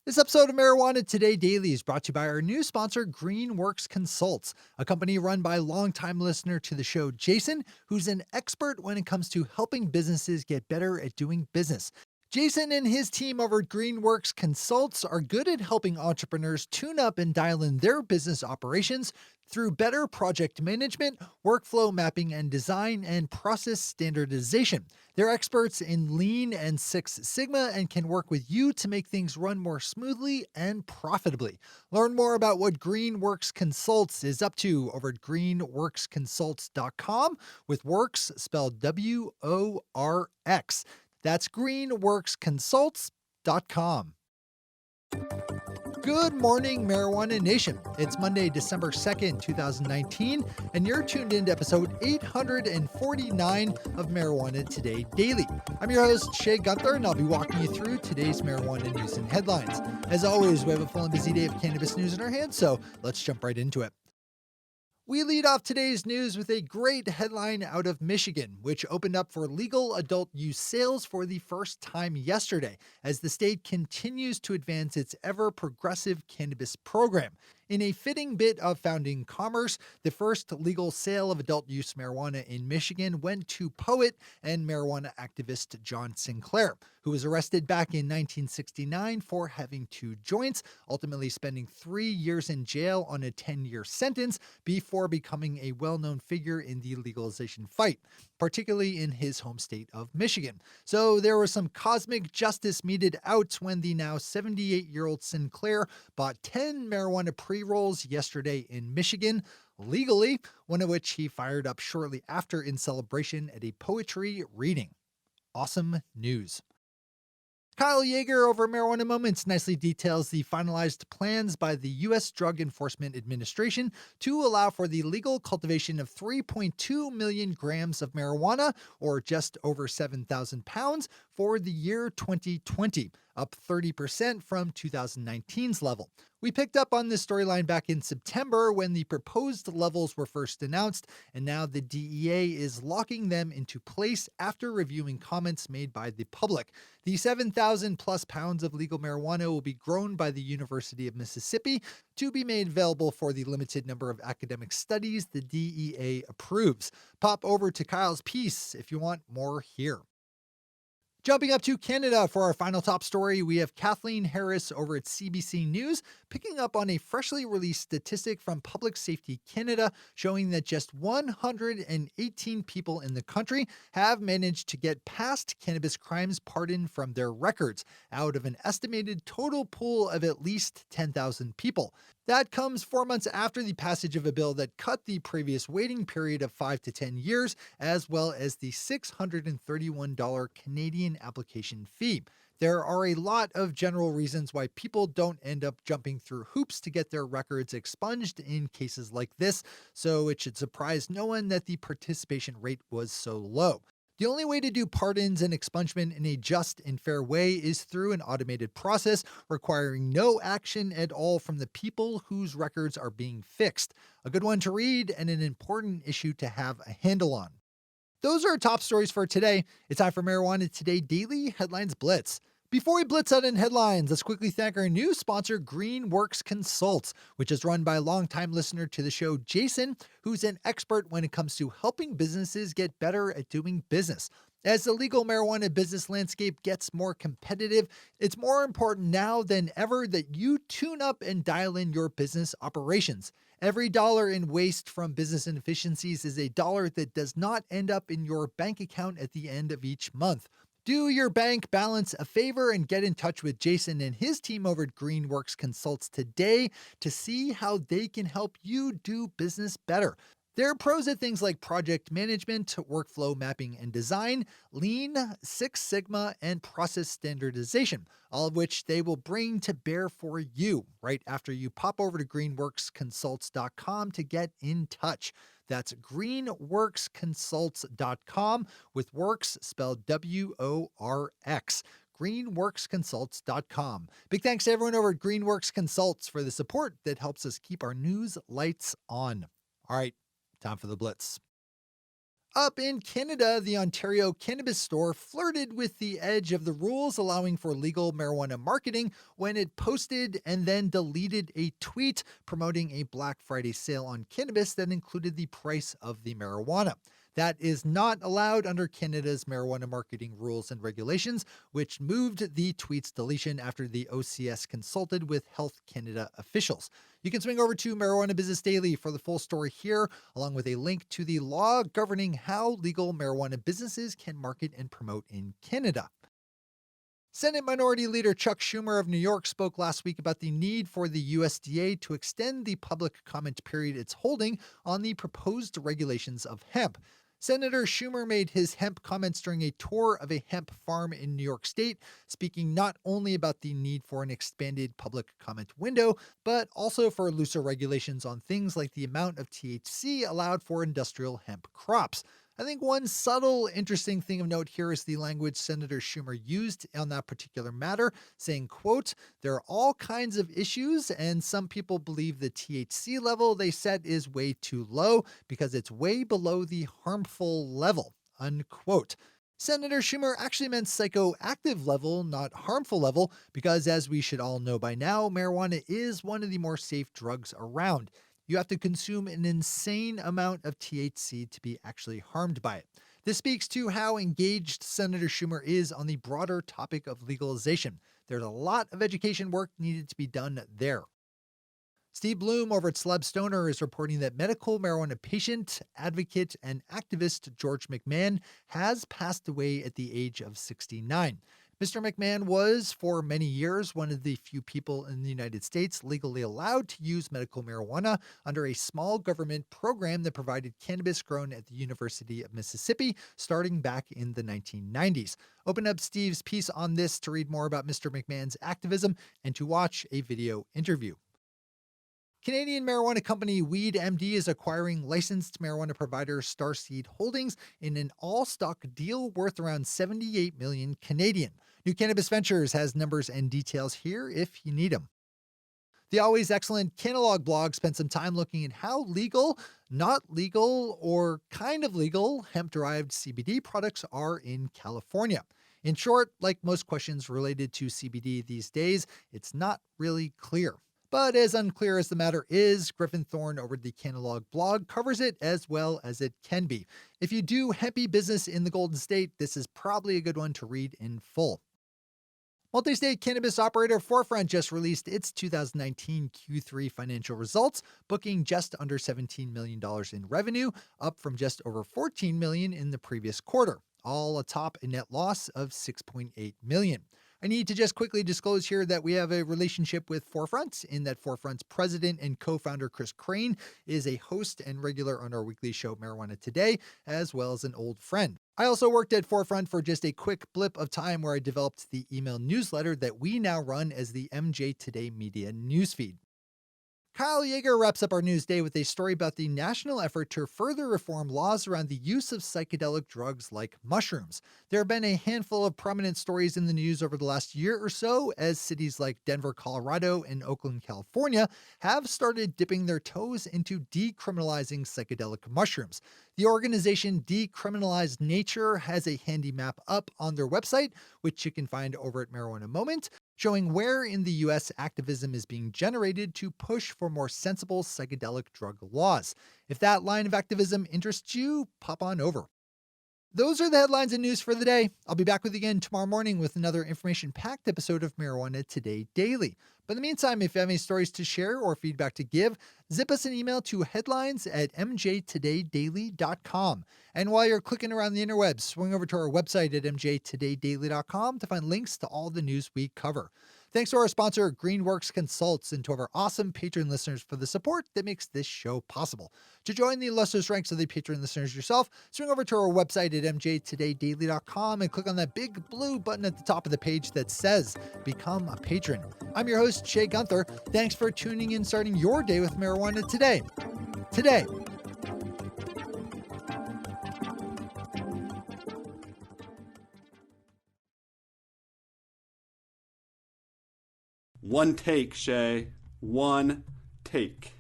This episode of Marijuana Today Daily is brought to you by our new sponsor, Greenworks Consults, a company run by longtime listener to the show, Jason, who's an expert when it comes to helping businesses get better at doing business. Jason and his team over at Greenworks Consults are good at helping entrepreneurs tune up and dial in their business operations through better project management, workflow mapping and design, and process standardization. They're experts in Lean and Six Sigma and can work with you to make things run more smoothly and profitably. Learn more about what Greenworks Consults is up to over at greenworksconsults.com, with works spelled WORX. That's greenworksconsults.com. Good morning, Marijuana Nation. It's Monday, December 2nd, 2019, and you're tuned into episode 849 of Marijuana Today Daily. I'm your host, Shay Gunther, and I'll be walking you through today's marijuana news and headlines. As always, we have a full and busy day of cannabis news in our hands, so let's jump right into it. We lead off today's news with a great headline out of Michigan, which opened up for legal adult use sales for the first time yesterday, as the state continues to advance its ever-progressive cannabis program. In a fitting bit of founding commerce, the first legal sale of adult use marijuana in Michigan went to poet and marijuana activist John Sinclair, who was arrested back in 1969 for having two joints, ultimately spending 3 years in jail on a 10-year sentence before becoming a well-known figure in the legalization fight, particularly in his home state of Michigan. So there was some cosmic justice meted out when the now 78-year-old Sinclair bought 10 marijuana pre-rolls yesterday in Michigan, legally, one of which he fired up shortly after in celebration at a poetry reading. Awesome news. Kyle Yeager over Marijuana Moments nicely details the finalized plans by the U.S. Drug Enforcement Administration to allow for the legal cultivation of 3.2 million grams of marijuana, or just over 7,000 pounds, for the year 2020, up 30% from 2019's level. We picked up on this storyline back in September when the proposed levels were first announced, and now the DEA is locking them into place after reviewing comments made by the public. The 7,000 plus pounds of legal marijuana will be grown by the University of Mississippi to be made available for the limited number of academic studies the DEA approves. Pop over to Kyle's piece if you want more here. Jumping up to Canada for our final top story, we have Kathleen Harris over at CBC News picking up on a freshly released statistic from Public Safety Canada showing that just 118 people in the country have managed to get past cannabis crimes pardoned from their records, out of an estimated total pool of at least 10,000 people. That comes 4 months after the passage of a bill that cut the previous waiting period of 5 to 10 years, as well as the $631 Canadian application fee. There are a lot of general reasons why people don't end up jumping through hoops to get their records expunged in cases like this, so it should surprise no one that the participation rate was so low. The only way to do pardons and expungement in a just and fair way is through an automated process requiring no action at all from the people whose records are being fixed. A good one to read and an important issue to have a handle on. Those are our top stories for today. It's time for Marijuana Today Daily Headlines Blitz. Before we blitz out in headlines, let's quickly thank our new sponsor, Greenworks Consults, which is run by a longtime listener to the show, Jason, who's an expert when it comes to helping businesses get better at doing business. As the legal marijuana business landscape gets more competitive, it's more important now than ever that you tune up and dial in your business operations. Every dollar in waste from business inefficiencies is a dollar that does not end up in your bank account at the end of each month. Do your bank balance a favor and get in touch with Jason and his team over at Greenworks Consults today to see how they can help you do business better. They're pros at things like project management, workflow mapping and design, Lean, Six Sigma, and process standardization, all of which they will bring to bear for you right after you pop over to greenworksconsults.com to get in touch. That's greenworksconsults.com, with works spelled WORX. greenworksconsults.com. Big thanks to everyone over at Greenworks Consults for the support that helps us keep our news lights on. All right, time for the blitz. Up in Canada, the Ontario Cannabis Store flirted with the edge of the rules allowing for legal marijuana marketing when it posted and then deleted a tweet promoting a Black Friday sale on cannabis that included the price of the marijuana. That is not allowed under Canada's marijuana marketing rules and regulations, which moved the tweet's deletion after the OCS consulted with Health Canada officials. You can swing over to Marijuana Business Daily for the full story here, along with a link to the law governing how legal marijuana businesses can market and promote in Canada. Senate Minority Leader Chuck Schumer of New York spoke last week about the need for the USDA to extend the public comment period it's holding on the proposed regulations of hemp. Senator Schumer made his hemp comments during a tour of a hemp farm in New York State, speaking not only about the need for an expanded public comment window, but also for looser regulations on things like the amount of THC allowed for industrial hemp crops. I think one subtle, interesting thing of note here is the language Senator Schumer used on that particular matter, saying, quote, "There are all kinds of issues, and some people believe the THC level they set is way too low because it's way below the harmful level," unquote. Senator Schumer actually meant psychoactive level, not harmful level, because as we should all know by now, marijuana is one of the more safe drugs around. You have to consume an insane amount of THC to be actually harmed by it. This speaks to how engaged Senator Schumer is on the broader topic of legalization. There's a lot of education work needed to be done there. Steve Bloom over at Celeb Stoner is reporting that medical marijuana patient, advocate, and activist George McMahon has passed away at the age of 69. Mr. McMahon was, for many years, one of the few people in the United States legally allowed to use medical marijuana under a small government program that provided cannabis grown at the University of Mississippi starting back in the 1990s. Open up Steve's piece on this to read more about Mr. McMahon's activism and to watch a video interview. Canadian marijuana company WeedMD is acquiring licensed marijuana provider Starseed Holdings in an all-stock deal worth around 78 million Canadian. New Cannabis Ventures has numbers and details here if you need them. The always excellent Canna blog spent some time looking at how legal, not legal, or kind of legal hemp-derived CBD products are in California. In short, like most questions related to CBD these days, it's not really clear. But as unclear as the matter is, Griffin Thorne over at the Canna blog covers it as well as it can be. If you do hempy business in the Golden State, this is probably a good one to read in full. Multi-state cannabis operator Forefront just released its 2019 Q3 financial results, booking just under $17 million in revenue, up from just over $14 million in the previous quarter, all atop a net loss of $6.8 million. I need to just quickly disclose here that we have a relationship with Forefront in that Forefront's president and co-founder Chris Crane is a host and regular on our weekly show Marijuana Today, as well as an old friend. I also worked at Forefront for just a quick blip of time where I developed the email newsletter that we now run as the MJ Today Media newsfeed. Kyle Yeager wraps up our news day with a story about the national effort to further reform laws around the use of psychedelic drugs like mushrooms. There have been a handful of prominent stories in the news over the last year or so as cities like Denver, Colorado, and Oakland, California have started dipping their toes into decriminalizing psychedelic mushrooms. The organization Decriminalized Nature has a handy map up on their website, which you can find over at Marijuana Moment, showing where in the U.S. activism is being generated to push for more sensible psychedelic drug laws. If that line of activism interests you, pop on over. Those are the headlines and news for the day. I'll be back with you again tomorrow morning with another information-packed episode of Marijuana Today Daily. But in the meantime, if you have any stories to share or feedback to give, zip us an email to headlines@mjtodaydaily.com. And while you're clicking around the interwebs, swing over to our website at mjtodaydaily.com to find links to all the news we cover. Thanks to our sponsor, Greenworks Consults, and to our awesome Patreon listeners for the support that makes this show possible. To join the illustrious ranks of the Patreon listeners yourself, swing over to our website at mjtodaydaily.com and click on that big blue button at the top of the page that says Become a Patron. I'm your host, Shay Gunther. Thanks for tuning in, starting your day with Marijuana Today. Today. One take, Shay. One take.